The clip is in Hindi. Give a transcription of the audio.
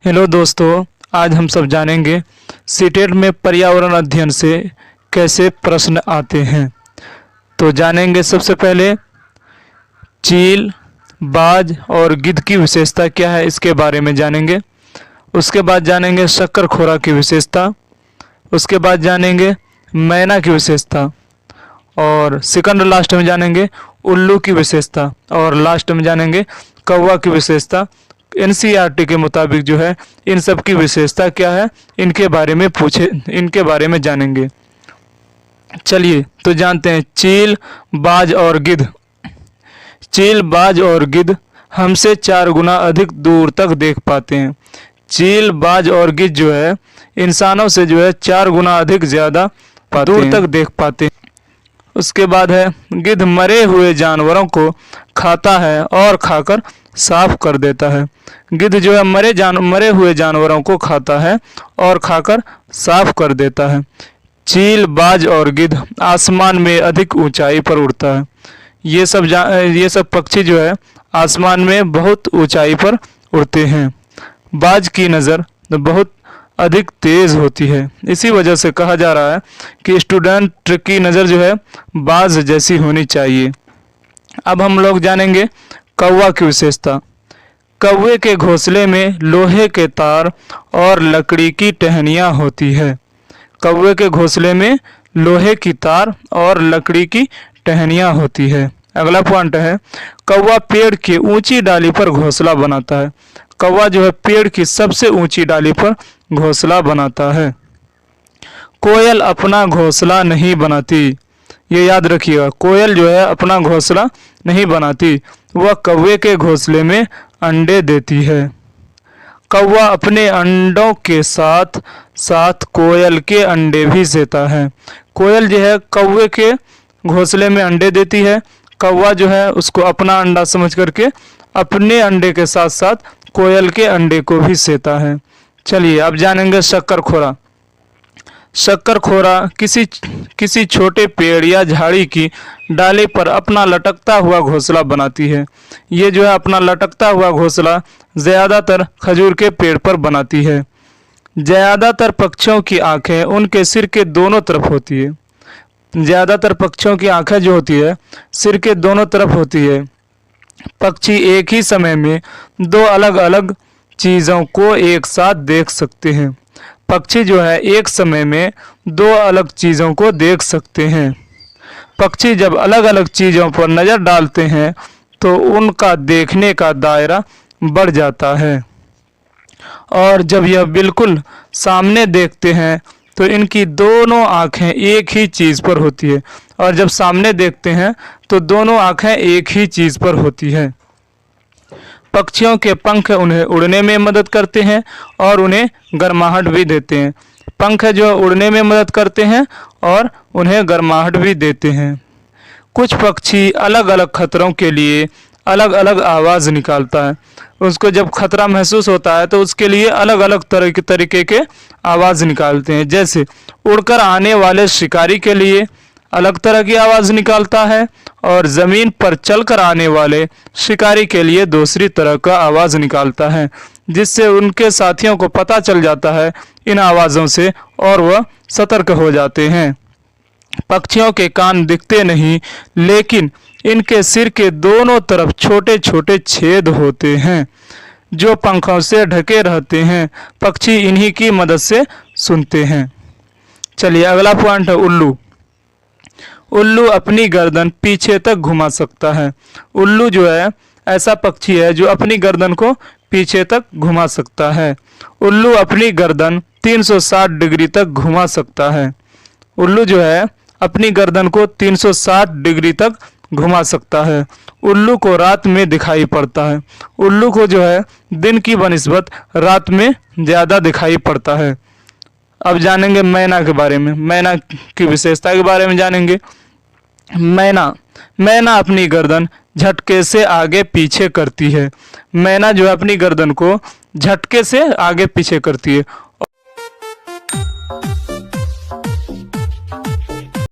हेलो दोस्तों, आज हम सब जानेंगे सीटेट में पर्यावरण अध्ययन से कैसे प्रश्न आते हैं। तो जानेंगे सबसे पहले चील, बाज और गिद्ध की विशेषता क्या है, इसके बारे में जानेंगे। उसके बाद जानेंगे शक्करखोरा की विशेषता। उसके बाद जानेंगे मैना की विशेषता और सेकंड लास्ट में जानेंगे उल्लू की विशेषता और लास्ट में जानेंगे कौवा की विशेषता। एनसीईआरटी के मुताबिक जो है इन सब की विशेषता क्या है, इनके बारे में जानेंगे। चलिए तो जानते हैं चील, बाज और गिद्ध। चील, बाज और गिद्ध हमसे 4 गुना अधिक दूर तक देख पाते हैं। चील, बाज और गिद्ध जो है इंसानों से जो है 4 गुना अधिक ज़्यादा दूर तक देख पाते हैं। उसके बाद है गिद्ध मरे हुए जानवरों को खाता है और खाकर साफ कर देता है। गिद्ध जो है मरे हुए जानवरों को खाता है और खाकर साफ कर देता है। चील, बाज और गिद्ध आसमान में अधिक ऊंचाई पर उड़ता है। ये सब पक्षी जो है आसमान में बहुत ऊंचाई पर उड़ते हैं। बाज की नज़र बहुत अधिक तेज़ होती है, इसी वजह से कहा जा रहा है कि स्टूडेंट की नज़र जो है बाज जैसी होनी चाहिए। अब हम लोग जानेंगे कौवा की विशेषता। कौवे के घोंसले में लोहे के तार और लकड़ी की टहनियाँ होती है। कौवे के घोंसले में लोहे की तार और लकड़ी की टहनियाँ होती है। अगला पॉइंट है कौवा पेड़ की ऊंची डाली पर घोंसला बनाता है। कौवा जो है पेड़ की सबसे ऊंची डाली पर घोंसला बनाता है। कोयल अपना घोंसला नहीं बनाती, ये याद रखिएगा। कोयल जो है अपना घोंसला नहीं बनाती, वह कौवे के घोंसले में अंडे देती है। कौवा अपने अंडों के साथ साथ कोयल के अंडे भी देता है। कोयल जो है कौवे के घोंसले में अंडे देती है। कौवा जो है उसको अपना अंडा समझ करके अपने अंडे के साथ साथ कोयल के अंडे को भी सेता है। चलिए अब जानेंगे शक्करखोरा। शक्करखोरा किसी छोटे पेड़ या झाड़ी की डाली पर अपना लटकता हुआ घोंसला बनाती है। ये जो है अपना लटकता हुआ घोंसला ज़्यादातर खजूर के पेड़ पर बनाती है। ज़्यादातर पक्षियों की आंखें उनके सिर के दोनों तरफ होती है। ज़्यादातर पक्षियों की आंखें जो होती है सिर के दोनों तरफ होती है। पक्षी एक ही समय में 2 अलग अलग चीज़ों को एक साथ देख सकते हैं। पक्षी जो है एक समय में 2 अलग चीज़ों को देख सकते हैं। पक्षी जब अलग अलग चीज़ों पर नज़र डालते हैं तो उनका देखने का दायरा बढ़ जाता है और जब यह बिल्कुल सामने देखते हैं तो इनकी दोनों आँखें एक ही चीज़ पर होती है और जब सामने देखते हैं तो दोनों आँखें एक ही चीज़ पर होती है। पक्षियों के पंख उन्हें उड़ने में मदद करते हैं और उन्हें गर्माहट भी देते हैं। पंख जो उड़ने में मदद करते हैं और उन्हें गर्माहट भी देते हैं। कुछ पक्षी अलग अलग खतरों के लिए अलग अलग आवाज़ निकालता है। उसको जब खतरा महसूस होता है तो उसके लिए अलग अलग तरीके के आवाज़ निकालते हैं। जैसे उड़कर आने वाले शिकारी के लिए अलग तरह की आवाज़ निकालता है और ज़मीन पर चलकर आने वाले शिकारी के लिए दूसरी तरह का आवाज़ निकालता है, जिससे उनके साथियों को पता चल जाता है इन आवाज़ों से और वह सतर्क हो जाते हैं। पक्षियों के कान दिखते नहीं, लेकिन इनके सिर के दोनों तरफ छोटे छोटे छेद होते हैं जो पंखों से ढके रहते हैं। पक्षी इन्हीं की मदद से सुनते हैं। चलिए अगला पॉइंट है उल्लू। उल्लू अपनी गर्दन पीछे तक घुमा सकता है। उल्लू जो है ऐसा पक्षी है जो अपनी गर्दन को पीछे तक घुमा सकता है। उल्लू अपनी गर्दन 360 डिग्री तक घुमा सकता है। उल्लू जो है अपनी गर्दन को 360 डिग्री तक घुमा सकता है। उल्लू को रात में दिखाई पड़ता है। उल्लू को जो है दिन की बनिस्बत रात में ज़्यादा दिखाई पड़ता है। अब जानेंगे मैना के बारे में। मैना की विशेषता के बारे में जानेंगे। मैना अपनी गर्दन झटके से आगे पीछे करती है। मैना जो है अपनी गर्दन को झटके से आगे पीछे करती है